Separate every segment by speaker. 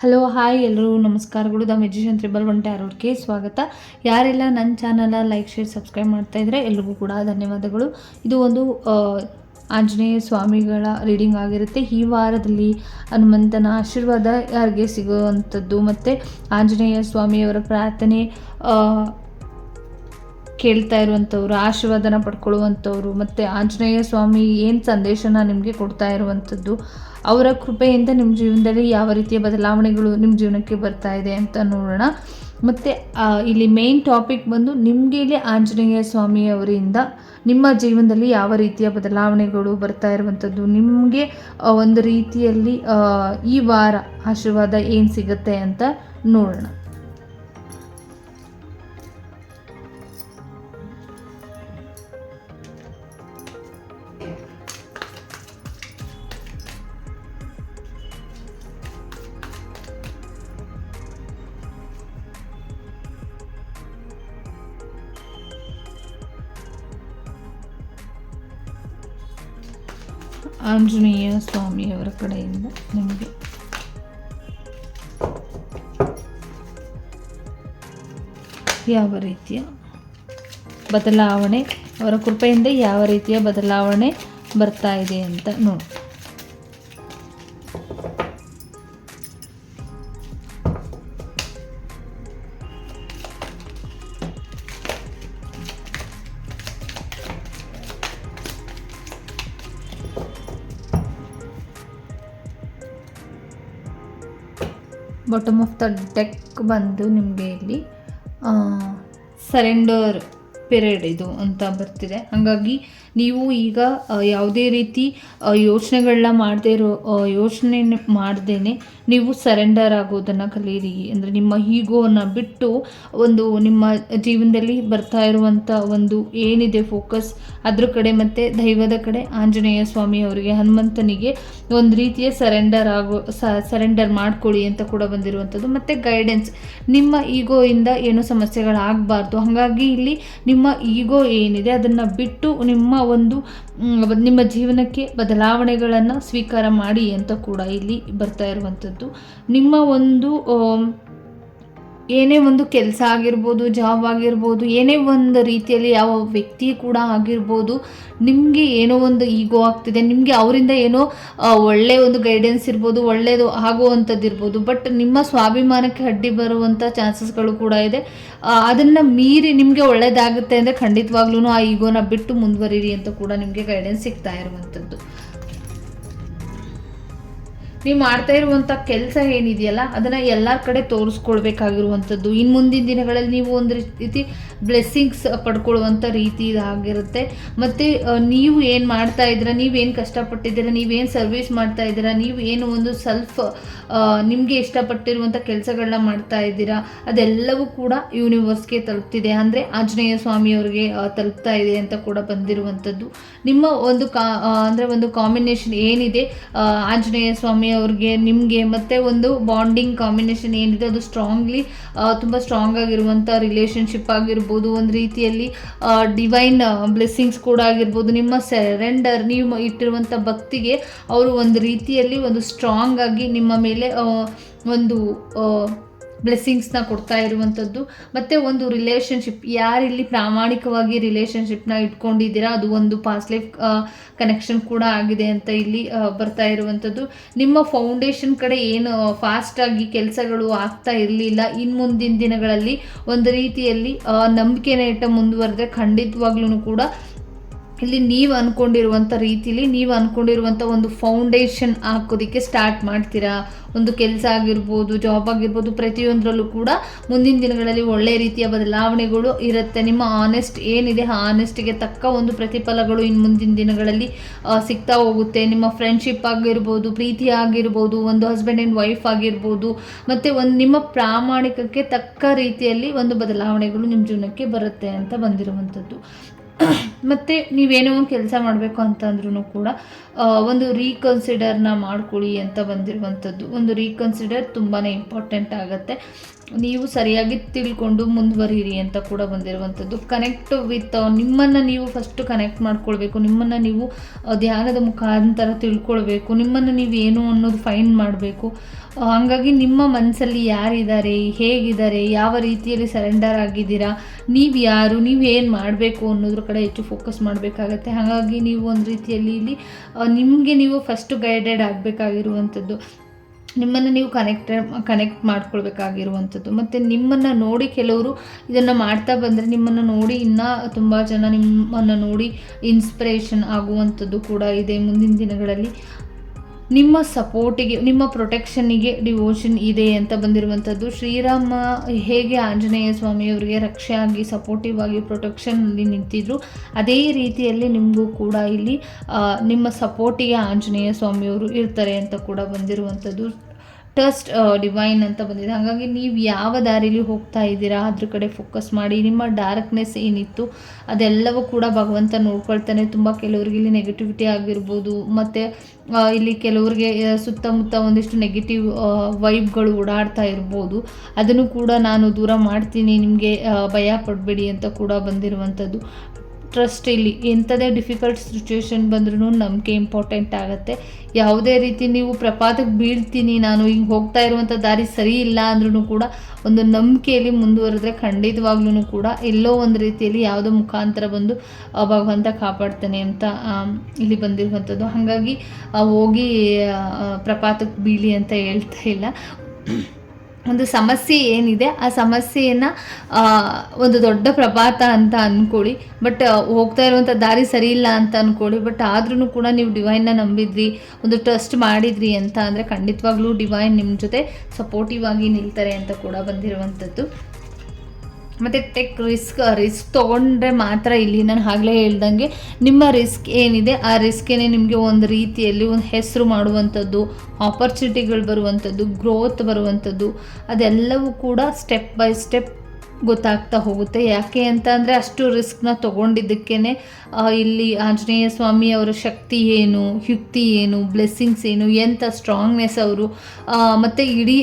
Speaker 1: Hello hi ಎಲ್ಲರೂ ನಮಸ್ಕಾರಗಳು. The magician 111 ಟ್ಯಾರೋಟ್ಗೆ ಸ್ವಾಗತ. ಯಾರೆಲ್ಲ ನನ್ನ ಚಾನಲ್ ಲೈಕ್ ಶೇರ್ ಸಬ್ಸ್ಕ್ರೈಬ್ ಮಾಡ್ತಾ ಇದ್ರೆ ಎಲ್ರಿಗೂ ಕೂಡ ಧನ್ಯವಾದಗಳು. ಇದು ಒಂದು ಆಂಜನೇಯ ಸ್ವಾಮಿಗಳ ರೀಡಿಂಗ್ ಆಗಿರುತ್ತೆ. ಈ ವಾರದಲ್ಲಿ ಹನುಮಂತನ ಆಶೀರ್ವಾದ ಯಾರಿಗೆ ಸಿಗುವಂಥದ್ದು ಮತ್ತು ಆಂಜನೇಯ ಸ್ವಾಮಿಯವರ ಪ್ರಾರ್ಥನೆ ಕೇಳ್ತಾ ಇರುವಂಥವ್ರು, ಆಶೀರ್ವಾದನ ಪಡ್ಕೊಳ್ಳುವಂಥವ್ರು ಮತ್ತು ಆಂಜನೇಯ ಸ್ವಾಮಿ ಏನು ಸಂದೇಶನ ನಿಮಗೆ ಕೊಡ್ತಾ ಇರುವಂಥದ್ದು, ಅವರ ಕೃಪೆಯಿಂದ ನಿಮ್ಮ ಜೀವನದಲ್ಲಿ ಯಾವ ರೀತಿಯ ಬದಲಾವಣೆಗಳು ನಿಮ್ಮ ಜೀವನಕ್ಕೆ ಬರ್ತಾ ಇದೆ ಅಂತ ನೋಡೋಣ. ಮತ್ತು ಇಲ್ಲಿ ಮೇನ್ ಟಾಪಿಕ್ ಬಂದು ನಿಮಗೆ ಇಲ್ಲಿ ಆಂಜನೇಯ ಸ್ವಾಮಿಯವರಿಂದ ನಿಮ್ಮ ಜೀವನದಲ್ಲಿ ಯಾವ ರೀತಿಯ ಬದಲಾವಣೆಗಳು ಬರ್ತಾ ಇರುವಂಥದ್ದು, ನಿಮಗೆ ಒಂದು ರೀತಿಯಲ್ಲಿ ಈ ವಾರ ಆಶೀರ್ವಾದ ಏನು ಸಿಗುತ್ತೆ ಅಂತ ನೋಡೋಣ. ಆಂಜನೇಯ ಸ್ವಾಮಿಯವರ ಕಡೆಯಿಂದ ನಿಮಗೆ ಯಾವ ರೀತಿಯ ಬದಲಾವಣೆ, ಅವರ ಕೃಪೆಯಿಂದ ಯಾವ ರೀತಿಯ ಬದಲಾವಣೆ ಬರ್ತಾ ಇದೆ ಅಂತ ನೋಡಿ. ಬಾಟಮ್ ಆಫ್ ದ ಡೆಕ್ ಬಂದು ನಿಮಗೆ ಇಲ್ಲಿ ಸರೆಂಡರ್ ಪೀರಿಯಡ್ ಇದು ಅಂತ ಬರ್ತಿದೆ. ಹಾಗಾಗಿ ನೀವು ಈಗ ಯಾವುದೇ ರೀತಿ ಯೋಚನೆಗಳನ್ನ ಯೋಚನೆ ಮಾಡ್ದೇನೆ ನೀವು ಸರೆಂಡರ್ ಆಗೋದನ್ನು ಕಲೀರಿ. ಅಂದರೆ ನಿಮ್ಮ ಈಗೋವನ್ನು ಬಿಟ್ಟು ಒಂದು ನಿಮ್ಮ ಜೀವನದಲ್ಲಿ ಬರ್ತಾ ಇರುವಂಥ ಒಂದು ಏನಿದೆ ಫೋಕಸ್ ಅದ್ರ ಕಡೆ ಮತ್ತು ದೈವದ ಕಡೆ ಆಂಜನೇಯ ಸ್ವಾಮಿ ಅವರಿಗೆ, ಹನುಮಂತನಿಗೆ ಒಂದು ರೀತಿಯ ಸರೆಂಡರ್ ಮಾಡ್ಕೊಳ್ಳಿ ಅಂತ ಕೂಡ ಬಂದಿರುವಂಥದ್ದು. ಮತ್ತು ಗೈಡೆನ್ಸ್, ನಿಮ್ಮ ಈಗೋಯಿಂದ ಏನೋ ಸಮಸ್ಯೆಗಳಾಗಬಾರ್ದು. ಹಾಗಾಗಿ ಇಲ್ಲಿ ನಿಮ್ಮ ಈಗೋ ಏನಿದೆ ಅದನ್ನು ಬಿಟ್ಟು ನಿಮ್ಮ ಜೀವನಕ್ಕೆ ಬದಲಾವಣೆಗಳನ್ನು ಸ್ವೀಕಾರ ಮಾಡಿ ಅಂತ ಕೂಡ ಇಲ್ಲಿ ಬರ್ತಾ ಇರುವಂಥದ್ದು. ನಿಮ್ಮ ಒಂದು ಏನೇ ಒಂದು ಕೆಲಸ ಆಗಿರ್ಬೋದು, ಜಾಬ್ ಆಗಿರ್ಬೋದು, ಏನೇ ಒಂದು ರೀತಿಯಲ್ಲಿ ಯಾವ ವ್ಯಕ್ತಿ ಕೂಡ ಆಗಿರ್ಬೋದು, ನಿಮಗೆ ಏನೋ ಒಂದು ಈಗೋ ಆಗ್ತಿದೆ, ನಿಮಗೆ ಅವರಿಂದ ಏನೋ ಒಳ್ಳೆಯ ಒಂದು ಗೈಡೆನ್ಸ್ ಇರ್ಬೋದು, ಒಳ್ಳೆಯದು ಆಗುವಂಥದ್ದು ಇರ್ಬೋದು, ಬಟ್ ನಿಮ್ಮ ಸ್ವಾಭಿಮಾನಕ್ಕೆ ಅಡ್ಡಿ ಬರುವಂಥ ಚಾನ್ಸಸ್ಗಳು ಕೂಡ ಇದೆ. ಅದನ್ನು ಮೀರಿ ನಿಮಗೆ ಒಳ್ಳೆಯದಾಗುತ್ತೆ ಅಂದರೆ ಖಂಡಿತವಾಗ್ಲೂ ಆ ಈಗೋನ ಬಿಟ್ಟು ಮುಂದುವರಿರಿ ಅಂತ ಕೂಡ ನಿಮಗೆ ಗೈಡೆನ್ಸ್ ಸಿಗ್ತಾ ಇರುವಂಥದ್ದು. ನೀವು ಮಾಡ್ತಾ ಇರುವಂಥ ಕೆಲಸ ಏನಿದೆಯಲ್ಲ ಅದನ್ನು ಎಲ್ಲರ ಕಡೆ ತೋರಿಸ್ಕೊಳ್ಬೇಕಾಗಿರುವಂಥದ್ದು. ಇನ್ನು ಮುಂದಿನ ದಿನಗಳಲ್ಲಿ ನೀವು ಒಂದು ರೀತಿ ಬ್ಲೆಸ್ಸಿಂಗ್ಸ್ ಪಡ್ಕೊಳ್ಳುವಂಥ ರೀತಿ ಇದಾಗಿರುತ್ತೆ. ಮತ್ತು ನೀವು ಏನು ಮಾಡ್ತಾ ಇದ್ದೀರಾ, ನೀವೇನು ಕಷ್ಟಪಟ್ಟಿದ್ದೀರಾ, ನೀವೇನು ಸರ್ವಿಸ್ ಮಾಡ್ತಾ ಇದ್ದೀರಾ, ನೀವು ಏನು ಒಂದು ನಿಮಗೆ ಇಷ್ಟಪಟ್ಟಿರುವಂಥ ಕೆಲಸಗಳನ್ನ ಮಾಡ್ತಾ ಇದ್ದೀರಾ, ಅದೆಲ್ಲವೂ ಕೂಡ ಯೂನಿವರ್ಸ್ಗೆ ತಲುಪ್ತಿದೆ. ಅಂದರೆ ಆಂಜನೇಯ ಸ್ವಾಮಿಯವ್ರಿಗೆ ತಲುಪ್ತಾ ಇದೆ ಅಂತ ಕೂಡ ಬಂದಿರುವಂಥದ್ದು. ನಿಮ್ಮ ಒಂದು ಒಂದು ಕಾಂಬಿನೇಷನ್ ಏನಿದೆ ಆಂಜನೇಯ ಸ್ವಾಮಿ ಅವ್ರಿಗೆ ನಿಮಗೆ ಮತ್ತು ಒಂದು ಬಾಂಡಿಂಗ್ ಕಾಂಬಿನೇಷನ್ ಏನಿದೆ ಅದು ತುಂಬ ಸ್ಟ್ರಾಂಗ್ ಆಗಿರುವಂಥ ರಿಲೇಷನ್ಶಿಪ್ ಆಗಿರ್ಬೋದು, ಒಂದು ರೀತಿಯಲ್ಲಿ ಡಿವೈನ್ ಬ್ಲೆಸ್ಸಿಂಗ್ಸ್ ಕೂಡ ಆಗಿರ್ಬೋದು. ನಿಮ್ಮ ಸರೆಂಡರ್, ನೀವು ಇಟ್ಟಿರುವಂಥ ಭಕ್ತಿಗೆ ಅವರು ಒಂದು ರೀತಿಯಲ್ಲಿ ಒಂದು ಸ್ಟ್ರಾಂಗ್ ಆಗಿ ನಿಮ್ಮ ಮೇಲೆ ಒಂದು ಬ್ಲೆಸ್ಸಿಂಗ್ಸ್ನ ಕೊಡ್ತಾ ಇರುವಂಥದ್ದು. ಮತ್ತು ಒಂದು ರಿಲೇಷನ್ಶಿಪ್, ಯಾರಿಲ್ಲಿ ಪ್ರಾಮಾಣಿಕವಾಗಿ ರಿಲೇಷನ್ಶಿಪ್ನ ಇಟ್ಕೊಂಡಿದ್ದೀರಾ ಅದು ಒಂದು ಪಾಸ್ಟ್ ಲೈಫ್ ಕನೆಕ್ಷನ್ ಕೂಡ ಆಗಿದೆ ಅಂತ ಇಲ್ಲಿ ಬರ್ತಾ ಇರುವಂಥದ್ದು. ನಿಮ್ಮ ಫೌಂಡೇಶನ್ ಕಡೆ ಏನು ಫಾಸ್ಟಾಗಿ ಕೆಲಸಗಳು ಆಗ್ತಾ ಇರಲಿಲ್ಲ, ಇನ್ನು ಮುಂದಿನ ದಿನಗಳಲ್ಲಿ ಒಂದು ರೀತಿಯಲ್ಲಿ ನಂಬಿಕೆನ ಇಟ್ಟ ಮುಂದುವರೆದ್ರೆ ಖಂಡಿತವಾಗ್ಲೂ ಕೂಡ ಇಲ್ಲಿ ನೀವು ಅಂದ್ಕೊಂಡಿರುವಂಥ ರೀತಿಯಲ್ಲಿ ನೀವು ಅಂದ್ಕೊಂಡಿರುವಂಥ ಒಂದು ಫೌಂಡೇಶನ್ ಹಾಕೋದಕ್ಕೆ ಸ್ಟಾರ್ಟ್ ಮಾಡ್ತೀರಾ. ಒಂದು ಕೆಲಸ ಆಗಿರ್ಬೋದು, ಜಾಬ್ ಆಗಿರ್ಬೋದು, ಪ್ರತಿಯೊಂದರಲ್ಲೂ ಕೂಡ ಮುಂದಿನ ದಿನಗಳಲ್ಲಿ ಒಳ್ಳೆಯ ರೀತಿಯ ಬದಲಾವಣೆಗಳು ಇರುತ್ತೆ. ನಿಮ್ಮ ಆನೆಸ್ಟ್ ಏನಿದೆ ಆನೆಸ್ಟಿಗೆ ತಕ್ಕ ಒಂದು ಪ್ರತಿಫಲಗಳು ಇನ್ನು ಮುಂದಿನ ದಿನಗಳಲ್ಲಿ ಸಿಗ್ತಾ ಹೋಗುತ್ತೆ. ನಿಮ್ಮ ಫ್ರೆಂಡ್ಶಿಪ್ ಆಗಿರ್ಬೋದು, ಪ್ರೀತಿ ಆಗಿರ್ಬೋದು, ಒಂದು ಹಸ್ಬೆಂಡ್ ಆ್ಯಂಡ್ ವೈಫ್ ಆಗಿರ್ಬೋದು, ಮತ್ತು ನಿಮ್ಮ ಪ್ರಾಮಾಣಿಕಕ್ಕೆ ತಕ್ಕ ರೀತಿಯಲ್ಲಿ ಒಂದು ಬದಲಾವಣೆಗಳು ನಿಮ್ಮ ಜೀವನಕ್ಕೆ ಬರುತ್ತೆ ಅಂತ ಬಂದಿರುವಂಥದ್ದು. ಮತ್ತು ನೀವೇನೋ ಒಂದು ಕೆಲಸ ಮಾಡಬೇಕು ಅಂತಂದ್ರೂ ಕೂಡ ಒಂದು ರೀಕನ್ಸಿಡರ್ನ ಮಾಡ್ಕೊಳ್ಳಿ ಅಂತ ಬಂದಿರುವಂಥದ್ದು. ಒಂದು ರೀಕನ್ಸಿಡರ್ ತುಂಬಾ ಇಂಪಾರ್ಟೆಂಟ್ ಆಗುತ್ತೆ. ನೀವು ಸರಿಯಾಗಿ ತಿಳ್ಕೊಂಡು ಮುಂದುವರಿಯಿರಿ ಅಂತ ಕೂಡ ಬಂದಿರುವಂಥದ್ದು. ಕನೆಕ್ಟ್ ವಿತ್ ನಿಮ್ಮನ್ನು ನೀವು ಫಸ್ಟು ಕನೆಕ್ಟ್ ಮಾಡ್ಕೊಳ್ಬೇಕು. ನಿಮ್ಮನ್ನು ನೀವು ಧ್ಯಾನದ ಮುಖಾಂತರ ತಿಳ್ಕೊಳ್ಬೇಕು. ನಿಮ್ಮನ್ನು ನೀವು ಏನು ಅನ್ನೋದು ಫೈಂಡ್ ಮಾಡಬೇಕು. ಹಾಗಾಗಿ ನಿಮ್ಮ ಮನಸ್ಸಲ್ಲಿ ಯಾರಿದ್ದಾರೆ, ಹೇಗಿದ್ದಾರೆ, ಯಾವ ರೀತಿಯಲ್ಲಿ ಸರೆಂಡರ್ ಆಗಿದ್ದೀರಾ, ನೀವು ಯಾರು, ನೀವು ಏನು ಮಾಡಬೇಕು ಅನ್ನೋದ್ರ ಕಡೆ ಹೆಚ್ಚು ಫೋಕಸ್ ಮಾಡಬೇಕಾಗತ್ತೆ. ಹಾಗಾಗಿ ನೀವು ಒಂದು ರೀತಿಯಲ್ಲಿ ಇಲ್ಲಿ ನಿಮಗೆ ನೀವು ಫಸ್ಟು ಗೈಡೆಡ್ ಆಗಬೇಕಾಗಿರುವಂಥದ್ದು. ನಿಮ್ಮನ್ನು ನೀವು ಕನೆಕ್ಟ್ ಮಾಡ್ಕೊಳ್ಬೇಕಾಗಿರುವಂಥದ್ದು. ಮತ್ತು ನಿಮ್ಮನ್ನು ನೋಡಿ ಕೆಲವರು ಇದನ್ನು ಮಾಡ್ತಾ ಬಂದರೆ ನಿಮ್ಮನ್ನು ನೋಡಿ ಇನ್ನೂ ತುಂಬ ಜನ ನಿಮ್ಮನ್ನು ನೋಡಿ ಇನ್ಸ್ಪಿರೇಷನ್ ಆಗುವಂಥದ್ದು ಕೂಡ ಇದೆ ಮುಂದಿನ ದಿನಗಳಲ್ಲಿ. ನಿಮ್ಮ ಸಪೋರ್ಟಿಗೆ, ನಿಮ್ಮ ಪ್ರೊಟೆಕ್ಷನ್ನಿಗೆ ಡಿವೋಷನ್ ಇದೆ ಅಂತ ಬಂದಿರುವಂಥದ್ದು. ಶ್ರೀರಾಮ ಹೇಗೆ ಆಂಜನೇಯ ಸ್ವಾಮಿಯವರಿಗೆ ರಕ್ಷೆ ಆಗಿ ಸಪೋರ್ಟಿವ್ ಆಗಿ ಪ್ರೊಟೆಕ್ಷನ್ನಲ್ಲಿ ನಿಂತಿದ್ರು, ಅದೇ ರೀತಿಯಲ್ಲಿ ನಿಮಗೂ ಕೂಡ ಇಲ್ಲಿ ನಿಮ್ಮ ಸಪೋರ್ಟಿಗೆ ಆಂಜನೇಯ ಸ್ವಾಮಿಯವರು ಇರ್ತಾರೆ ಅಂತ ಕೂಡ ಬಂದಿರುವಂಥದ್ದು. ಟ್ರಸ್ಟ್ ಡಿವೈನ್ ಅಂತ ಬಂದಿದೆ. ಹಾಗಾಗಿ ನೀವು ಯಾವ ದಾರಿಲಿ ಹೋಗ್ತಾ ಇದ್ದೀರಾ ಅದ್ರ ಕಡೆ ಫೋಕಸ್ ಮಾಡಿ. ನಿಮ್ಮ ಡಾರ್ಕ್ನೆಸ್ ಏನಿತ್ತು ಅದೆಲ್ಲವೂ ಕೂಡ ಭಗವಂತ ನೋಡ್ಕೊಳ್ತಾನೆ. ತುಂಬ ಕೆಲವರಿಗೆ ಇಲ್ಲಿ ನೆಗೆಟಿವಿಟಿ ಆಗಿರ್ಬೋದು, ಮತ್ತು ಇಲ್ಲಿ ಕೆಲವರಿಗೆ ಸುತ್ತಮುತ್ತ ಒಂದಿಷ್ಟು ನೆಗೆಟಿವ್ ವೈಬ್ಗಳು ಓಡಾಡ್ತಾ ಇರ್ಬೋದು. ಅದನ್ನು ಕೂಡ ನಾನು ದೂರ ಮಾಡ್ತೀನಿ, ನಿಮಗೆ ಭಯ ಪಡಬೇಡಿ ಅಂತ ಕೂಡ ಬಂದಿರುವಂಥದ್ದು. ಟ್ರಸ್ಟ್, ಇಲ್ಲಿ ಎಂಥದೇ ಡಿಫಿಕಲ್ಟ್ ಸಿಚುವೇಶನ್ ಬಂದ್ರೂ ನಂಬಿಕೆ ಇಂಪಾರ್ಟೆಂಟ್ ಆಗುತ್ತೆ. ಯಾವುದೇ ರೀತಿ ನೀವು ಪ್ರಪಾತಕ್ಕೆ ಬೀಳ್ತೀನಿ, ನಾನು ಹಿಂಗೆ ಹೋಗ್ತಾ ಇರುವಂಥ ದಾರಿ ಸರಿ ಇಲ್ಲ ಅಂದ್ರೂ ಕೂಡ ಒಂದು ನಂಬಿಕೆಯಲ್ಲಿ ಮುಂದುವರೆದ್ರೆ ಖಂಡಿತವಾಗ್ಲೂ ಕೂಡ ಎಲ್ಲೋ ಒಂದು ರೀತಿಯಲ್ಲಿ ಯಾವುದೋ ಮುಖಾಂತರ ಬಂದು ಭಗವಂತ ಕಾಪಾಡ್ತಾನೆ ಅಂತ ಇಲ್ಲಿ ಬಂದಿರುವಂಥದ್ದು. ಹಾಗಾಗಿ ಹೋಗಿ ಪ್ರಪಾತಕ್ಕೆ ಬೀಳಿ ಅಂತ ಹೇಳ್ತಾ ಇಲ್ಲ. ಒಂದು ಸಮಸ್ಯೆ ಏನಿದೆ ಆ ಸಮಸ್ಯೆಯನ್ನು ಒಂದು ದೊಡ್ಡ ಪ್ರಪಾತ ಅಂತ ಅಂದ್ಕೊಳ್ಳಿ, ಬಟ್ ಹೋಗ್ತಾ ಇರುವಂಥ ದಾರಿ ಸರಿ ಇಲ್ಲ ಅಂತ ಅಂದ್ಕೊಳ್ಳಿ. ಬಟ್ ಆದ್ರೂ ಕೂಡ ನೀವು ಡಿವೈನ್ನ ನಂಬಿದ್ರಿ, ಒಂದು ಟ್ರಸ್ಟ್ ಮಾಡಿದ್ರಿ ಅಂತ ಅಂದರೆ ಖಂಡಿತವಾಗ್ಲೂ ಡಿವೈನ್ ನಿಮ್ಮ ಜೊತೆ ಸಪೋರ್ಟಿವ್ ಆಗಿ ನಿಲ್ತಾರೆ ಅಂತ ಕೂಡ ಬಂದಿರುವಂಥದ್ದು. ಮತ್ತು ರಿಸ್ಕ್ ತೊಗೊಂಡ್ರೆ ಮಾತ್ರ ಇಲ್ಲಿ ನಾನು ಆಗಲೇ ಹೇಳ್ದಂಗೆ ನಿಮ್ಮ ರಿಸ್ಕ್ ಏನಿದೆ ಆ ರಿಸ್ಕೇನೆ ನಿಮಗೆ ಒಂದು ರೀತಿಯಲ್ಲಿ ಒಂದು ಹೆಸರು ಮಾಡುವಂಥದ್ದು, ಆಪರ್ಚುನಿಟಿಗಳು ಬರುವಂಥದ್ದು, ಗ್ರೋತ್ ಬರುವಂಥದ್ದು, ಅದೆಲ್ಲವೂ ಕೂಡ ಸ್ಟೆಪ್ ಬೈ ಸ್ಟೆಪ್ ಗೊತ್ತಾಗ್ತಾ ಹೋಗುತ್ತೆ. ಯಾಕೆ ಅಂತ ಅಂದರೆ ಅಷ್ಟು ರಿಸ್ಕ್ನ ತೊಗೊಂಡಿದ್ದಕ್ಕೇ ಇಲ್ಲಿ ಆಂಜನೇಯ ಸ್ವಾಮಿ ಅವರ ಶಕ್ತಿ ಏನು, ಯುಕ್ತಿ ಏನು, ಬ್ಲೆಸ್ಸಿಂಗ್ಸ್ ಏನು, ಎಂಥ ಸ್ಟ್ರಾಂಗ್ನೆಸ್ ಅವರು, ಮತ್ತು ಇಡೀ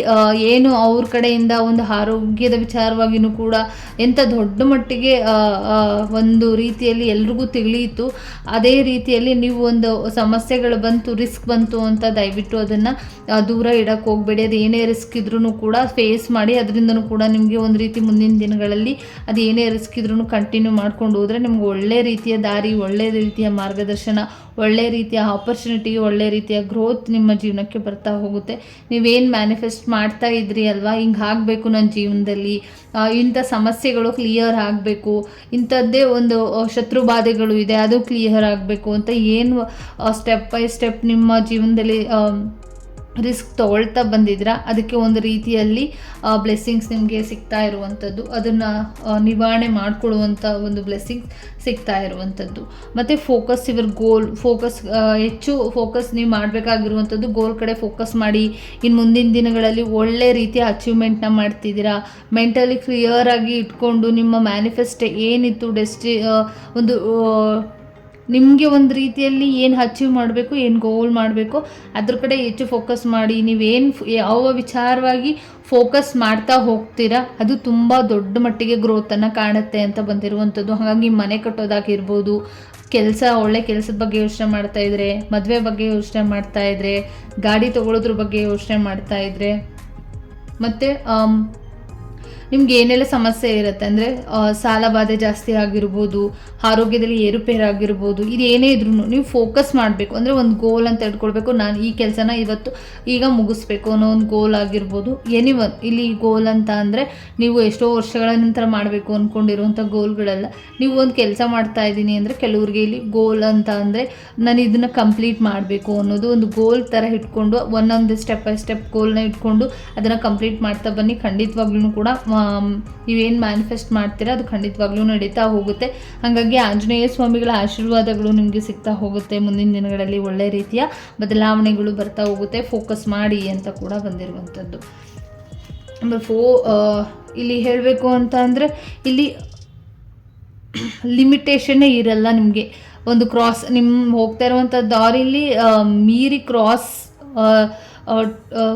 Speaker 1: ಏನು ಅವ್ರ ಕಡೆಯಿಂದ ಒಂದು ಆರೋಗ್ಯದ ವಿಚಾರವಾಗಿಯೂ ಕೂಡ ಎಂಥ ದೊಡ್ಡ ಮಟ್ಟಿಗೆ ಒಂದು ರೀತಿಯಲ್ಲಿ ಎಲ್ರಿಗೂ ತಿಳಿಯಿತು. ಅದೇ ರೀತಿಯಲ್ಲಿ ನೀವು ಒಂದು ಸಮಸ್ಯೆಗಳು ಬಂತು, ರಿಸ್ಕ್ ಬಂತು ಅಂತ ದಯವಿಟ್ಟು ಅದನ್ನು ದೂರ ಇಡಕ್ಕೆ ಹೋಗಬೇಡಿ. ಅದು ಏನೇ ರಿಸ್ಕ್ ಇದ್ರೂ ಕೂಡ ಫೇಸ್ ಮಾಡಿ. ಅದರಿಂದನೂ ಕೂಡ ನಿಮಗೆ ಒಂದು ರೀತಿ ಮುಂದಿನ ದಿನಗಳಲ್ಲಿ ಅದು ಏನೇ ರಿಸ್ಕ್ ಇದ್ರೂ ಕಂಟಿನ್ಯೂ ಮಾಡ್ಕೊಂಡು ಹೋದರೆ ನಿಮ್ಗೆ ಒಳ್ಳೆ ರೀತಿಯ ದಾರಿ, ಒಳ್ಳೆ ರೀತಿಯ ಮಾರ್ಗದರ್ಶನ, ಒಳ್ಳೆ ರೀತಿಯ ಆಪರ್ಚುನಿಟಿ, ಒಳ್ಳೆ ರೀತಿಯ ಗ್ರೋತ್ ನಿಮ್ಮ ಜೀವನಕ್ಕೆ ಬರ್ತಾ ಹೋಗುತ್ತೆ. ನೀವೇನು ಮ್ಯಾನಿಫೆಸ್ಟ್ ಮಾಡ್ತಾ ಇದ್ರಿ ಅಲ್ವಾ, ಹಿಂಗೆ ಆಗಬೇಕು ನನ್ನ ಜೀವನದಲ್ಲಿ, ಇಂಥ ಸಮಸ್ಯೆಗಳು ಕ್ಲಿಯರ್ ಆಗಬೇಕು, ಇಂಥದ್ದೇ ಒಂದು ಶತ್ರು ಬಾಧೆಗಳು ಇದೆ ಅದು ಕ್ಲಿಯರ್ ಆಗಬೇಕು ಅಂತ ಏನು ಸ್ಟೆಪ್ ಬೈ ಸ್ಟೆಪ್ ನಿಮ್ಮ ಜೀವನದಲ್ಲಿ ರಿಸ್ಕ್ ತೊಗೊಳ್ತಾ ಬಂದಿದ್ರ ಅದಕ್ಕೆ ಒಂದು ರೀತಿಯಲ್ಲಿ ಬ್ಲೆಸ್ಸಿಂಗ್ಸ್ ನಿಮಗೆ ಸಿಗ್ತಾ ಇರುವಂಥದ್ದು, ಅದನ್ನು ನಿವಾರಣೆ ಮಾಡಿಕೊಳ್ಳುವಂಥ ಒಂದು ಬ್ಲೆಸ್ಸಿಂಗ್ಸ್ ಸಿಗ್ತಾ ಇರುವಂಥದ್ದು. ಮತ್ತು ಫೋಕಸ್, ಯುವರ್ ಗೋಲ್, ಹೆಚ್ಚು ಫೋಕಸ್ ನೀವು ಮಾಡಬೇಕಾಗಿರುವಂಥದ್ದು ಗೋಲ್ ಕಡೆ ಫೋಕಸ್ ಮಾಡಿ. ಇನ್ನು ಮುಂದಿನ ದಿನಗಳಲ್ಲಿ ಒಳ್ಳೆ ರೀತಿಯ ಅಚೀವ್ಮೆಂಟ್ನ ಮಾಡ್ತಿದ್ದೀರಾ. ಮೆಂಟಲಿ ಕ್ಲಿಯರ್ ಆಗಿ ಇಟ್ಕೊಂಡು ನಿಮ್ಮ ಮ್ಯಾನಿಫೆಸ್ಟ್ ಏನಿತ್ತು ಒಂದು ನಿಮಗೆ ಒಂದು ರೀತಿಯಲ್ಲಿ ಏನು ಅಚೀವ್ ಮಾಡಬೇಕು, ಏನು ಗೋಲ್ ಮಾಡಬೇಕು ಅದ್ರ ಕಡೆ ಹೆಚ್ಚು ಫೋಕಸ್ ಮಾಡಿ. ನೀವೇನು ಯಾವ ವಿಚಾರವಾಗಿ ಫೋಕಸ್ ಮಾಡ್ತಾ ಹೋಗ್ತೀರಾ ಅದು ತುಂಬ ದೊಡ್ಡ ಮಟ್ಟಿಗೆ ಗ್ರೋತನ್ನು ಕಾಣುತ್ತೆ ಅಂತ ಬಂದಿರುವಂಥದ್ದು. ಹಾಗಾಗಿ ಮನೆ ಕಟ್ಟೋದಾಗಿರ್ಬೋದು, ಒಳ್ಳೆ ಕೆಲಸದ ಬಗ್ಗೆ ಯೋಚನೆ ಮಾಡ್ತಾ ಇದ್ರೆ, ಮದುವೆ ಬಗ್ಗೆ ಯೋಚನೆ ಮಾಡ್ತಾ ಇದ್ರೆ, ಗಾಡಿ ತೊಗೊಳೋದ್ರ ಬಗ್ಗೆ ಯೋಚನೆ ಮಾಡ್ತಾ ಇದ್ರೆ, ಮತ್ತು ನಿಮ್ಗೆ ಏನೆಲ್ಲ ಸಮಸ್ಯೆ ಇರುತ್ತೆ ಅಂದರೆ ಸಾಲ ಬಾಧೆ ಜಾಸ್ತಿ ಆಗಿರ್ಬೋದು, ಆರೋಗ್ಯದಲ್ಲಿ ಏರುಪೇರಾಗಿರ್ಬೋದು, ಇದು ಏನೇ ಇದ್ರೂ ನೀವು ಫೋಕಸ್ ಮಾಡಬೇಕು. ಅಂದರೆ ಒಂದು ಗೋಲ್ ಅಂತ ಇಟ್ಕೊಳ್ಬೇಕು. ನಾನು ಈ ಕೆಲಸನ ಈಗ ಮುಗಿಸ್ಬೇಕು ಅನ್ನೋ ಒಂದು ಗೋಲ್ ಆಗಿರ್ಬೋದು. ಎನಿವನ್ ಇಲ್ಲಿ ಗೋಲ್ ಅಂತ ಅಂದರೆ ನೀವು ಎಷ್ಟೋ ವರ್ಷಗಳ ನಂತರ ಮಾಡಬೇಕು ಅಂದ್ಕೊಂಡಿರುವಂಥ ಗೋಲ್ಗಳೆಲ್ಲ. ನೀವು ಒಂದು ಕೆಲಸ ಮಾಡ್ತಾ ಇದ್ದೀನಿ ಅಂದರೆ ಕೆಲವ್ರಿಗೆ ಇಲ್ಲಿ ಗೋಲ್ ಅಂತ ಅಂದರೆ ನಾನು ಇದನ್ನು ಕಂಪ್ಲೀಟ್ ಮಾಡಬೇಕು ಅನ್ನೋದು ಒಂದು ಗೋಲ್ ಥರ ಇಟ್ಕೊಂಡು ಒಂದೊಂದು ಸ್ಟೆಪ್ ಬೈ ಸ್ಟೆಪ್ ಗೋಲ್ನ ಇಟ್ಕೊಂಡು ಅದನ್ನು ಕಂಪ್ಲೀಟ್ ಮಾಡ್ತಾ ಬನ್ನಿ. ಖಂಡಿತವಾಗ್ಲೂ ಕೂಡ ನೀವೇನು ಮ್ಯಾನಿಫೆಸ್ಟ್ ಮಾಡ್ತೀರಾ ಅದು ಖಂಡಿತವಾಗ್ಲೂ ನಡೀತಾ ಹೋಗುತ್ತೆ. ಹಾಗಾಗಿ ಆಂಜನೇಯ ಸ್ವಾಮಿಗಳ ಆಶೀರ್ವಾದಗಳು ನಿಮಗೆ ಸಿಗ್ತಾ ಹೋಗುತ್ತೆ. ಮುಂದಿನ ದಿನಗಳಲ್ಲಿ ಒಳ್ಳೆ ರೀತಿಯ ಬದಲಾವಣೆಗಳು ಬರ್ತಾ ಹೋಗುತ್ತೆ. ಫೋಕಸ್ ಮಾಡಿ ಅಂತ ಕೂಡ ಬಂದಿರುವಂಥದ್ದು. ನಂಬರ್ 4 ಇಲ್ಲಿ ಹೇಳಬೇಕು ಅಂತ ಅಂದರೆ ಇಲ್ಲಿ ಲಿಮಿಟೇಷನ್ನೇ ಇರಲ್ಲ ನಿಮಗೆ. ಒಂದು ಕ್ರಾಸ್ ನಿಮ್ಮ ಹೋಗ್ತಾ ಇರುವಂಥ ದಾರಿಲಿ ಮೀರಿ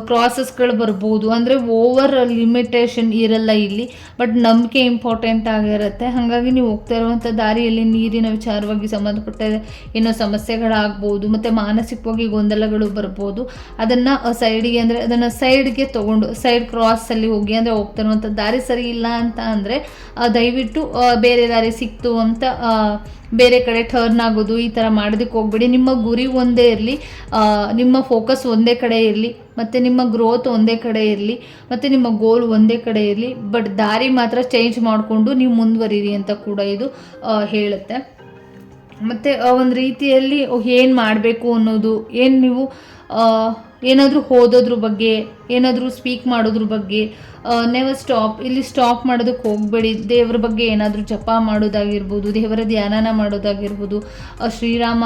Speaker 1: ಕ್ರಾಸಸ್ಗಳು ಬರ್ಬೋದು. ಅಂದರೆ ಓವರ್ ಲಿಮಿಟೇಷನ್ ಇರಲ್ಲ ಇಲ್ಲಿ, ಬಟ್ ನಂಬಿಕೆ ಇಂಪಾರ್ಟೆಂಟ್ ಆಗಿರುತ್ತೆ. ಹಾಗಾಗಿ ನೀವು ಹೋಗ್ತಾ ಇರುವಂಥ ದಾರಿಯಲ್ಲಿ ನೀರಿನ ವಿಚಾರವಾಗಿ ಸಂಬಂಧಪಟ್ಟ ಏನೋ ಸಮಸ್ಯೆಗಳಾಗ್ಬೋದು, ಮತ್ತು ಮಾನಸಿಕವಾಗಿ ಗೊಂದಲಗಳು ಬರ್ಬೋದು. ಅದನ್ನು ಸೈಡಿಗೆ, ಅಂದರೆ ಅದನ್ನು ಸೈಡ್ಗೆ ತೊಗೊಂಡು ಸೈಡ್ ಕ್ರಾಸಲ್ಲಿ ಹೋಗಿ, ಅಂದರೆ ಹೋಗ್ತಾ ಇರುವಂಥ ದಾರಿ ಸರಿ ಇಲ್ಲ ಅಂತ ಅಂದರೆ ದಯವಿಟ್ಟು ಬೇರೆ ದಾರಿ ಸಿಕ್ತು ಅಂತ ಬೇರೆ ಕಡೆ ಟರ್ನ್ ಆಗೋದು, ಈ ಥರ ಮಾಡೋದಕ್ಕೆ ಹೋಗ್ಬೇಡಿ. ನಿಮ್ಮ ಗುರಿ ಒಂದೇ ಇರಲಿ, ನಿಮ್ಮ ಫೋಕಸ್ ಒಂದೇ ಕಡೆ ಇರಲಿ, ಮತ್ತು ನಿಮ್ಮ ಗ್ರೋತ್ ಒಂದೇ ಕಡೆ ಇರಲಿ, ಮತ್ತು ನಿಮ್ಮ ಗೋಲ್ ಒಂದೇ ಕಡೆ ಇರಲಿ. ಬಟ್ ದಾರಿ ಮಾತ್ರ ಚೇಂಜ್ ಮಾಡಿಕೊಂಡು ನೀವು ಮುಂದುವರಿರಿ ಅಂತ ಕೂಡ ಇದು ಹೇಳುತ್ತೆ. ಮತ್ತು ಒಂದು ರೀತಿಯಲ್ಲಿ ಏನು ಮಾಡಬೇಕು ಅನ್ನೋದು, ಏನು ನೀವು ಏನಾದರೂ ಓದೋದ್ರ ಬಗ್ಗೆ, ಏನಾದರೂ ಸ್ಪೀಕ್ ಮಾಡೋದ್ರ ಬಗ್ಗೆ, ನೆವರ್ ಸ್ಟಾಪ್. ಇಲ್ಲಿ ಸ್ಟಾಪ್ ಮಾಡೋದಕ್ಕೆ ಹೋಗಬೇಡಿ. ದೇವರ ಬಗ್ಗೆ ಏನಾದರೂ ಜಪ ಮಾಡೋದಾಗಿರ್ಬೋದು, ದೇವರ ಧ್ಯಾನನ ಮಾಡೋದಾಗಿರ್ಬೋದು, ಶ್ರೀರಾಮ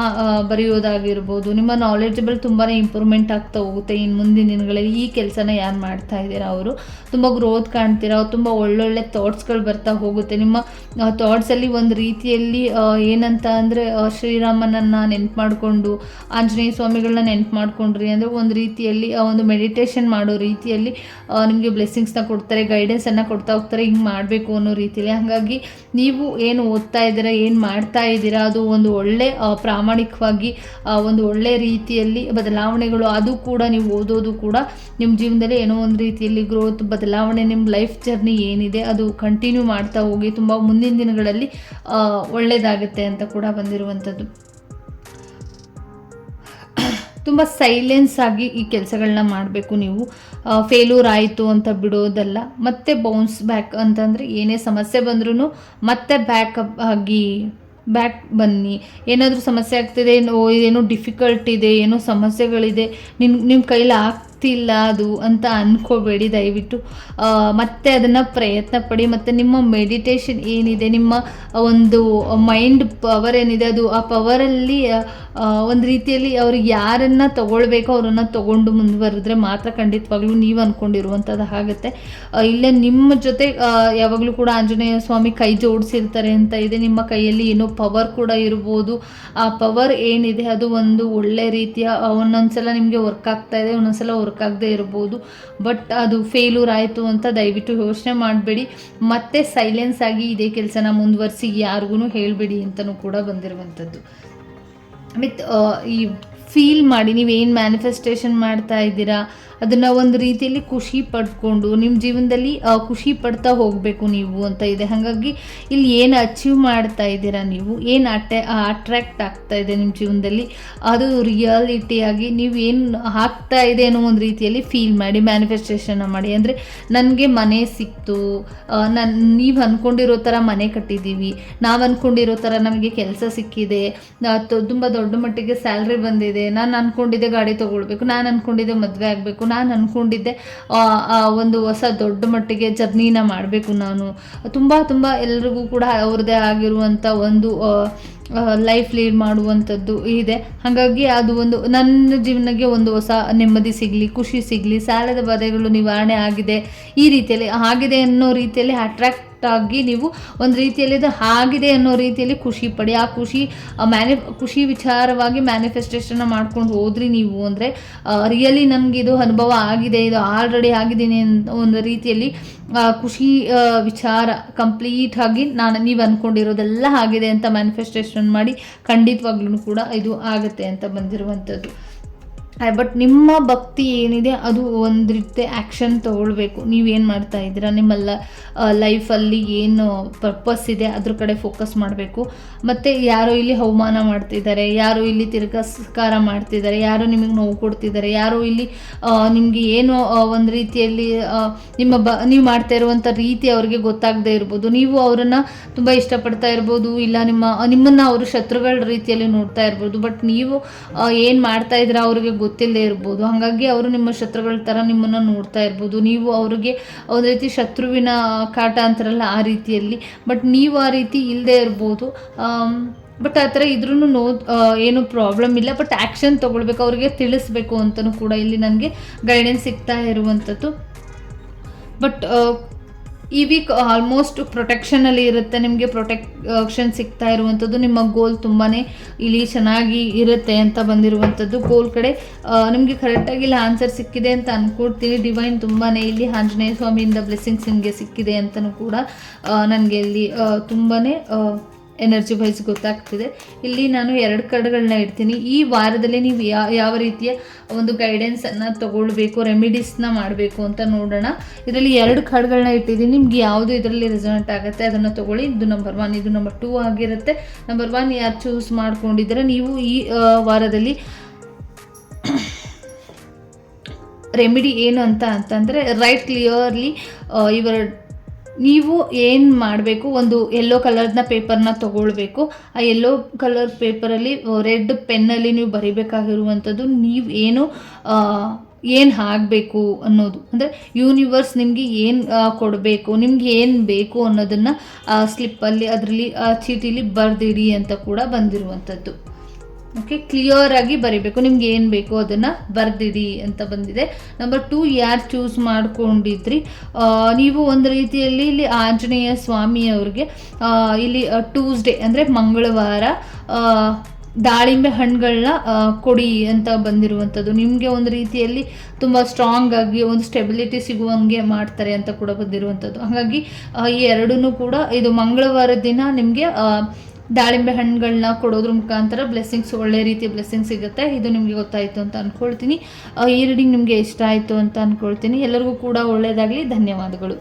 Speaker 1: ಬರೆಯೋದಾಗಿರ್ಬೋದು. ನಿಮ್ಮ ನಾಲೆಡ್ಜಬಲ್ ತುಂಬಾ ಇಂಪ್ರೂವ್ಮೆಂಟ್ ಆಗ್ತಾ ಹೋಗುತ್ತೆ ಇನ್ನು ಮುಂದಿನ ದಿನಗಳಲ್ಲಿ. ಈ ಕೆಲಸನ ಯಾರು ಮಾಡ್ತಾ ಇದ್ದೀರಾ ಅವರು ತುಂಬ ಗ್ರೋತ್ ಕಾಣ್ತೀರಾ, ತುಂಬ ಒಳ್ಳೊಳ್ಳೆ ಥಾಟ್ಸ್ಗಳು ಬರ್ತಾ ಹೋಗುತ್ತೆ. ನಿಮ್ಮ ಥಾಟ್ಸಲ್ಲಿ ಒಂದು ರೀತಿಯಲ್ಲಿ ಏನಂತ ಅಂದರೆ ಶ್ರೀರಾಮನನ್ನು ನೆನ್ಪು ಮಾಡಿಕೊಂಡು, ಆಂಜನೇಯ ಸ್ವಾಮಿಗಳನ್ನ ನೆನ್ಪು ಮಾಡ್ಕೊಂಡ್ರಿ ಅಂದರೆ ಒಂದು ರೀತಿಯಲ್ಲಿ ಒಂದು ಮೆಡಿಟೇಷನ್ ಮಾಡೋ ರೀತಿಯಲ್ಲಿ ನಿಮಗೆ ಬ್ಲೆಸ್ಸಿಂಗ್ಸ್ನ ಕೊಡ್ತಾರೆ, ಗೈಡೆನ್ಸನ್ನು ಕೊಡ್ತಾ ಹೋಗ್ತಾರೆ, ಹಿಂಗೆ ಮಾಡಬೇಕು ಅನ್ನೋ ರೀತಿಯಲ್ಲಿ. ಹಾಗಾಗಿ ನೀವು ಏನು ಓದ್ತಾ ಇದ್ದೀರಾ, ಏನು ಮಾಡ್ತಾ ಇದ್ದೀರಾ, ಅದು ಒಂದು ಒಳ್ಳೆ ಪ್ರಾಮಾಣಿಕವಾಗಿ ಒಂದು ಒಳ್ಳೆ ರೀತಿಯಲ್ಲಿ ಬದಲಾವಣೆಗಳು, ಅದು ಕೂಡ ನೀವು ಓದೋದು ಕೂಡ ನಿಮ್ಮ ಜೀವನದಲ್ಲಿ ಏನೋ ಒಂದು ರೀತಿಯಲ್ಲಿ ಗ್ರೋತ್, ಬದಲಾವಣೆ, ನಿಮ್ಮ ಲೈಫ್ ಜರ್ನಿ ಏನಿದೆ ಅದು ಕಂಟಿನ್ಯೂ ಮಾಡ್ತಾ ಹೋಗಿ ತುಂಬ ಮುಂದಿನ ದಿನಗಳಲ್ಲಿ ಒಳ್ಳೆಯದಾಗುತ್ತೆ ಅಂತ ಕೂಡ ಬಂದಿರುವಂಥದ್ದು. ತುಂಬ ಸೈಲೆನ್ಸ್ ಆಗಿ ಈ ಕೆಲಸಗಳನ್ನ ಮಾಡಬೇಕು ನೀವು. ಫೇಲ್ಯೂರ್ ಆಯಿತು ಅಂತ ಬಿಡೋದಲ್ಲ, ಮತ್ತೆ ಬೌನ್ಸ್ ಬ್ಯಾಕ್ ಅಂತಂದರೆ ಏನೇ ಸಮಸ್ಯೆ ಬಂದ್ರೂ ಮತ್ತೆ ಬ್ಯಾಕ್ ಬನ್ನಿ. ಏನಾದರೂ ಸಮಸ್ಯೆ ಆಗ್ತಿದೆ, ಏನೋ ಡಿಫಿಕಲ್ಟ್ ಇದೆ, ಏನೋ ಸಮಸ್ಯೆಗಳಿದೆ, ನಿಮ್ಮ ಕೈಲಿ ಆಗ್ತಿಲ್ಲ ಅದು ಅಂತ ಅಂದ್ಕೋಬೇಡಿ ದಯವಿಟ್ಟು. ಮತ್ತೆ ಅದನ್ನು ಪ್ರಯತ್ನ ಪಡಿ. ಮತ್ತು ನಿಮ್ಮ ಮೆಡಿಟೇಷನ್ ಏನಿದೆ, ನಿಮ್ಮ ಒಂದು ಮೈಂಡ್ ಪವರ್ ಏನಿದೆ, ಅದು ಆ ಪವರಲ್ಲಿ ಒಂದು ರೀತಿಯಲ್ಲಿ ಅವ್ರಿಗೆ ಯಾರನ್ನು ತೊಗೊಳ್ಬೇಕೋ ಅವರನ್ನು ತೊಗೊಂಡು ಮುಂದುವರೆದ್ರೆ ಮಾತ್ರ ಖಂಡಿತವಾಗ್ಲೂ ನೀವು ಅಂದ್ಕೊಂಡಿರುವಂಥದ್ದು ಆಗುತ್ತೆ. ಇಲ್ಲೇ ನಿಮ್ಮ ಜೊತೆ ಯಾವಾಗಲೂ ಕೂಡ ಆಂಜನೇಯ ಸ್ವಾಮಿ ಕೈ ಜೋಡಿಸಿರ್ತಾರೆ ಅಂತ ಇದೆ. ನಿಮ್ಮ ಕೈಯಲ್ಲಿ ಏನೋ ಪವರ್ ಕೂಡ ಇರ್ಬೋದು. ಆ ಪವರ್ ಏನಿದೆ ಅದು ಒಂದು ಒಳ್ಳೆ ರೀತಿಯ, ಒಂದೊಂದ್ಸಲ ನಿಮಗೆ ವರ್ಕ್ ಆಗ್ತಾ ಇದೆ, ಒಂದೊಂದ್ಸಲ ವರ್ಕ್ ಆಗದೆ ಇರ್ಬೋದು. ಬಟ್ ಅದು ಫೇಲ್ಯೂರ್ ಆಯಿತು ಅಂತ ದಯವಿಟ್ಟು ಯೋಚನೆ ಮಾಡಬೇಡಿ. ಮತ್ತೆ ಸೈಲೆನ್ಸ್ ಆಗಿ ಇದೇ ಕೆಲಸನ ಮುಂದುವರಿಸಿ ಯಾರಿಗೂ ಹೇಳಬೇಡಿ ಅಂತಲೂ ಕೂಡ ಬಂದಿರುವಂಥದ್ದು. ವಿತ್ ಈ ಫೀಲ್ ಮಾಡಿ, ನೀವೇನು ಮ್ಯಾನಿಫೆಸ್ಟೇಷನ್ ಮಾಡ್ತಾ ಇದ್ದೀರಾ ಅದನ್ನು ಒಂದು ರೀತಿಯಲ್ಲಿ ಖುಷಿ ಪಡ್ಕೊಂಡು ನಿಮ್ಮ ಜೀವನದಲ್ಲಿ ಖುಷಿ ಪಡ್ತಾ ಹೋಗಬೇಕು ನೀವು ಅಂತ ಇದೆ. ಹಾಗಾಗಿ ಇಲ್ಲಿ ಏನು ಅಚೀವ್ ಮಾಡ್ತಾ ಇದ್ದೀರಾ, ನೀವು ಏನು ಅಟ್ರ್ಯಾಕ್ಟ್ ಆಗ್ತಾ ಇದೆ ನಿಮ್ಮ ಜೀವನದಲ್ಲಿ, ಅದು ರಿಯಾಲಿಟಿಯಾಗಿ ನೀವು ಏನು ಆಗ್ತಾ ಇದೆ ಅನ್ನೋ ಒಂದು ರೀತಿಯಲ್ಲಿ ಫೀಲ್ ಮಾಡಿ, ಮ್ಯಾನಿಫೆಸ್ಟೇಷನ್ನ ಮಾಡಿ. ಅಂದರೆ ನನಗೆ ಮನೆ ಸಿಕ್ತು, ನೀವು ಅಂದ್ಕೊಂಡಿರೋ ಥರ ಮನೆ ಕಟ್ಟಿದ್ದೀವಿ, ನಾವು ಅಂದ್ಕೊಂಡಿರೋ ಥರ ನಮಗೆ ಕೆಲಸ ಸಿಕ್ಕಿದೆ, ತುಂಬ ದೊಡ್ಡ ಮಟ್ಟಿಗೆ ಸ್ಯಾಲ್ರಿ ಬಂದಿದೆ, ನಾನು ಅಂದ್ಕೊಂಡಿದ್ದೆ ಗಾಡಿ ತೊಗೊಳ್ಬೇಕು, ನಾನು ಅಂದ್ಕೊಂಡಿದ್ದೆ ಮದುವೆ ಆಗಬೇಕು, ನಾನು ಅಂದ್ಕೊಂಡಿದ್ದೆ ಒಂದು ಹೊಸ ದೊಡ್ಡ ಮಟ್ಟಿಗೆ ಜರ್ನಿನ ಮಾಡಬೇಕು, ನಾನು ತುಂಬ ಎಲ್ರಿಗೂ ಕೂಡ ಅವ್ರದ್ದೇ ಆಗಿರುವಂಥ ಒಂದು ಲೈಫ್ ಲೀಡ್ ಮಾಡುವಂಥದ್ದು ಇದೆ. ಹಾಗಾಗಿ ಅದು ಒಂದು ನನ್ನ ಜೀವನಕ್ಕೆ ಒಂದು ಹೊಸ ನೆಮ್ಮದಿ ಸಿಗಲಿ, ಖುಷಿ ಸಿಗಲಿ, ಸಾಲದ ಬಾಧೆಗಳು ನಿವಾರಣೆ ಆಗಿದೆ, ಈ ರೀತಿಯಲ್ಲಿ ಆಗಿದೆ ಅನ್ನೋ ರೀತಿಯಲ್ಲಿ ಅಟ್ರ್ಯಾಕ್ಟ್ ಆಗಿ ನೀವು ಒಂದು ರೀತಿಯಲ್ಲಿ ಇದು ಆಗಿದೆ ಅನ್ನೋ ರೀತಿಯಲ್ಲಿ ಖುಷಿ ಪಡಿ. ಆ ಖುಷಿ ವಿಚಾರವಾಗಿ ಮ್ಯಾನಿಫೆಸ್ಟೇಷನ್ನ ಮಾಡ್ಕೊಂಡು ಹೋದ್ರಿ ನೀವು ಅಂದರೆ ರಿಯಲಿ ನನಗಿದು ಅನುಭವ ಆಗಿದೆ, ಇದು ಆಲ್ರೆಡಿ ಆಗಿದ್ದೀನಿ ಅಂತ ಒಂದು ರೀತಿಯಲ್ಲಿ ಖುಷಿ ವಿಚಾರ ಕಂಪ್ಲೀಟ್ ಆಗಿ ನೀವು ಅಂದ್ಕೊಂಡಿರೋದೆಲ್ಲ ಆಗಿದೆ ಅಂತ ಮ್ಯಾನಿಫೆಸ್ಟೇಷನ್ ಮಾಡಿ ಖಂಡಿತವಾಗ್ಲೂ ಕೂಡ ಇದು ಆಗುತ್ತೆ ಅಂತ ಬಂದಿರುವಂಥದ್ದು. ಬಟ್ ನಿಮ್ಮ ಭಕ್ತಿ ಏನಿದೆ ಅದು ಒಂದು ರೀತಿ ಆ್ಯಕ್ಷನ್ ತೊಗೊಳ್ಬೇಕು. ನೀವೇನು ಮಾಡ್ತಾ ಇದ್ದೀರಾ, ನಿಮ್ಮೆಲ್ಲ ಲೈಫಲ್ಲಿ ಏನು ಪರ್ಪಸ್ ಇದೆ ಅದ್ರ ಕಡೆ ಫೋಕಸ್ ಮಾಡಬೇಕು. ಮತ್ತು ಯಾರೋ ಇಲ್ಲಿ ಅವಮಾನ ಮಾಡ್ತಿದ್ದಾರೆ, ಯಾರೋ ಇಲ್ಲಿ ತಿರಸ್ಕಾರ ಮಾಡ್ತಿದ್ದಾರೆ, ಯಾರೋ ನಿಮಗೆ ನೋವು ಕೊಡ್ತಿದ್ದಾರೆ, ಯಾರೋ ಇಲ್ಲಿ ನಿಮಗೆ ಏನೋ ಒಂದು ರೀತಿಯಲ್ಲಿ ನೀವು ಮಾಡ್ತಾ ಇರುವಂಥ ರೀತಿ ಅವ್ರಿಗೆ ಗೊತ್ತಾಗದೇ ಇರ್ಬೋದು. ನೀವು ಅವರನ್ನು ತುಂಬ ಇಷ್ಟಪಡ್ತಾ ಇರ್ಬೋದು, ಇಲ್ಲ ನಿಮ್ಮನ್ನು ಅವರು ಶತ್ರುಗಳ ರೀತಿಯಲ್ಲಿ ನೋಡ್ತಾ ಇರ್ಬೋದು. ಬಟ್ ನೀವು ಏನು ಮಾಡ್ತಾ ಇದ್ದೀರಾ ಅವ್ರಿಗೆ ಗೊತ್ತಿಲ್ಲದೆ ಇರ್ಬೋದು. ಹಾಗಾಗಿ ಅವರು ನಿಮ್ಮ ಶತ್ರುಗಳ ಥರ ನಿಮ್ಮನ್ನು ನೋಡ್ತಾ ಇರ್ಬೋದು. ನೀವು ಅವ್ರಿಗೆ ಒಂದು ರೀತಿ ಶತ್ರುವಿನ ಕಾಟ ಅಂತಾರಲ್ಲ ಆ ರೀತಿಯಲ್ಲಿ, ಬಟ್ ನೀವು ಆ ರೀತಿ ಇಲ್ಲದೆ ಇರ್ಬೋದು. ಬಟ್ ಆ ಥರ ಇದ್ರೂ ಏನು ಪ್ರಾಬ್ಲಮ್ ಇಲ್ಲ. ಬಟ್ ಆ್ಯಕ್ಷನ್ ತೊಗೊಳ್ಬೇಕು, ಅವ್ರಿಗೆ ತಿಳಿಸ್ಬೇಕು ಅಂತಲೂ ಕೂಡ ಇಲ್ಲಿ ನನಗೆ ಗೈಡೆನ್ಸ್ ಸಿಗ್ತಾ ಇರುವಂಥದ್ದು. ಬಟ್ ಈ ವೀಕ್ ಆಲ್ಮೋಸ್ಟ್ ಪ್ರೊಟೆಕ್ಷನಲ್ಲಿ ಇರುತ್ತೆ, ನಿಮಗೆ ಪ್ರೊಟೆಕ್ಷನ್ ಸಿಗ್ತಾ ಇರುವಂಥದ್ದು. ನಿಮ್ಮ ಗೋಲ್ ತುಂಬಾ ಇಲ್ಲಿ ಚೆನ್ನಾಗಿ ಇರುತ್ತೆ ಅಂತ ಬಂದಿರುವಂಥದ್ದು. ಗೋಲ್ ಕಡೆ ನಿಮಗೆ ಕರೆಕ್ಟಾಗಿ ಇಲ್ಲಿ ಆನ್ಸರ್ ಸಿಕ್ಕಿದೆ ಅಂತ ಅಂದ್ಕೊಡ್ತೀನಿ. ಡಿವೈನ್ ತುಂಬಾ ಇಲ್ಲಿ ಆಂಜನೇಯ ಸ್ವಾಮಿಯಿಂದ ಬ್ಲೆಸ್ಸಿಂಗ್ಸ್ ನಿಮಗೆ ಸಿಕ್ಕಿದೆ ಅಂತಲೂ ಕೂಡ ನನಗೆ ಇಲ್ಲಿ ತುಂಬಾ ಎನರ್ಜಿ ವೈಸ್ ಗೊತ್ತಾಗ್ತಿದೆ. ಇಲ್ಲಿ ನಾನು 2 ಕಾರ್ಡ್ಗಳನ್ನ ಇಡ್ತೀನಿ. ಈ ವಾರದಲ್ಲಿ ನೀವು ಯಾವ ರೀತಿಯ ಒಂದು ಗೈಡೆನ್ಸನ್ನು ತಗೊಳ್ಬೇಕು, ರೆಮಿಡೀಸ್ನ ಮಾಡಬೇಕು ಅಂತ ನೋಡೋಣ. ಇದರಲ್ಲಿ 2 ಕಾರ್ಡ್ಗಳನ್ನ ಇಟ್ಟಿದ್ದೀನಿ. ನಿಮ್ಗೆ ಯಾವುದು ಇದರಲ್ಲಿ ರೆಸೊನೇಟ್ ಆಗುತ್ತೆ ಅದನ್ನು ತಗೊಳ್ಳಿ. ಇದು ನಂಬರ್ 1, ಇದು ನಂಬರ್ 2 ಆಗಿರುತ್ತೆ. ನಂಬರ್ 1 ಯಾರು ಚೂಸ್ ಮಾಡ್ಕೊಂಡಿದ್ರೆ ನೀವು ಈ ವಾರದಲ್ಲಿ ರೆಮಿಡಿ ಏನು ಅಂತಂದರೆ ರೈಟ್ ಕ್ಲಿಯರ್ಲಿ ನೀವು ಏನು ಮಾಡಬೇಕು, ಒಂದು ಯೆಲ್ಲೋ ಕಲರ್ನ ಪೇಪರ್ನ ತೊಗೊಳ್ಬೇಕು. ಆ ಯೆಲ್ಲೋ ಕಲರ್ ಪೇಪರಲ್ಲಿ ರೆಡ್ ಪೆನ್ನಲ್ಲಿ ನೀವು ಬರಿಬೇಕಾಗಿರುವಂಥದ್ದು ನೀವು ಏನು ಆಗಬೇಕು ಅನ್ನೋದು, ಅಂದರೆ ಯೂನಿವರ್ಸ್ ನಿಮಗೆ ಏನು ಕೊಡಬೇಕು, ನಿಮ್ಗೆ ಏನು ಬೇಕು ಅನ್ನೋದನ್ನು ಸ್ಲಿಪ್ಪಲ್ಲಿ ಅದರಲ್ಲಿ ಚೀಟಿಲಿ ಬರೆದಿಡಿ ಅಂತ ಕೂಡ ಬಂದಿರುವಂಥದ್ದು. ಓಕೆ, ಕ್ಲಿಯರ್ ಆಗಿ ಬರೀಬೇಕು, ನಿಮ್ಗೆ ಏನು ಬೇಕು ಅದನ್ನು ಬರೆದಿಡಿ ಅಂತ ಬಂದಿದೆ. ನಂಬರ್ 2 ಯಾರು ಚೂಸ್ ಮಾಡ್ಕೊಂಡಿದ್ರಿ, ನೀವು ಒಂದು ರೀತಿಯಲ್ಲಿ ಇಲ್ಲಿ ಆಂಜನೇಯ ಸ್ವಾಮಿಯವ್ರಿಗೆ ಇಲ್ಲಿ ಟ್ಯೂಸ್ಡೇ ಅಂದರೆ ಮಂಗಳವಾರ ದಾಳಿಂಬೆ ಹಣ್ಣುಗಳನ್ನ ಕೊಡಿ ಅಂತ ಬಂದಿರುವಂಥದ್ದು. ನಿಮಗೆ ಒಂದು ರೀತಿಯಲ್ಲಿ ತುಂಬ ಸ್ಟ್ರಾಂಗ್ ಆಗಿ ಒಂದು ಸ್ಟೆಬಿಲಿಟಿ ಸಿಗುವಂಗೆ ಮಾಡ್ತಾರೆ ಅಂತ ಕೂಡ ಬಂದಿರುವಂಥದ್ದು. ಹಾಗಾಗಿ ಈ ಎರಡೂ ಕೂಡ ಇದು ಮಂಗಳವಾರ ದಿನ ನಿಮಗೆ ದಾಳಿಂಬೆ ಹಣ್ಣುಗಳನ್ನ ಕೊಡೋದ್ರ ಮುಖಾಂತರ ಬ್ಲೆಸ್ಸಿಂಗ್ಸ್, ಒಳ್ಳೆ ರೀತಿಯ ಬ್ಲೆಸ್ಸಿಂಗ್ಸ್ ಸಿಗುತ್ತೆ. ಇದು ನಿಮಗೆ ಗೊತ್ತಾಯಿತು ಅಂತ ಅಂದ್ಕೊಳ್ತೀನಿ. ಈ ರೀಡಿಂಗ್ ನಿಮಗೆ ಇಷ್ಟ ಆಯಿತು ಅಂತ ಅಂದ್ಕೊಳ್ತೀನಿ. ಎಲ್ಲರಿಗೂ ಕೂಡ ಒಳ್ಳೆಯದಾಗಲಿ. ಧನ್ಯವಾದಗಳು.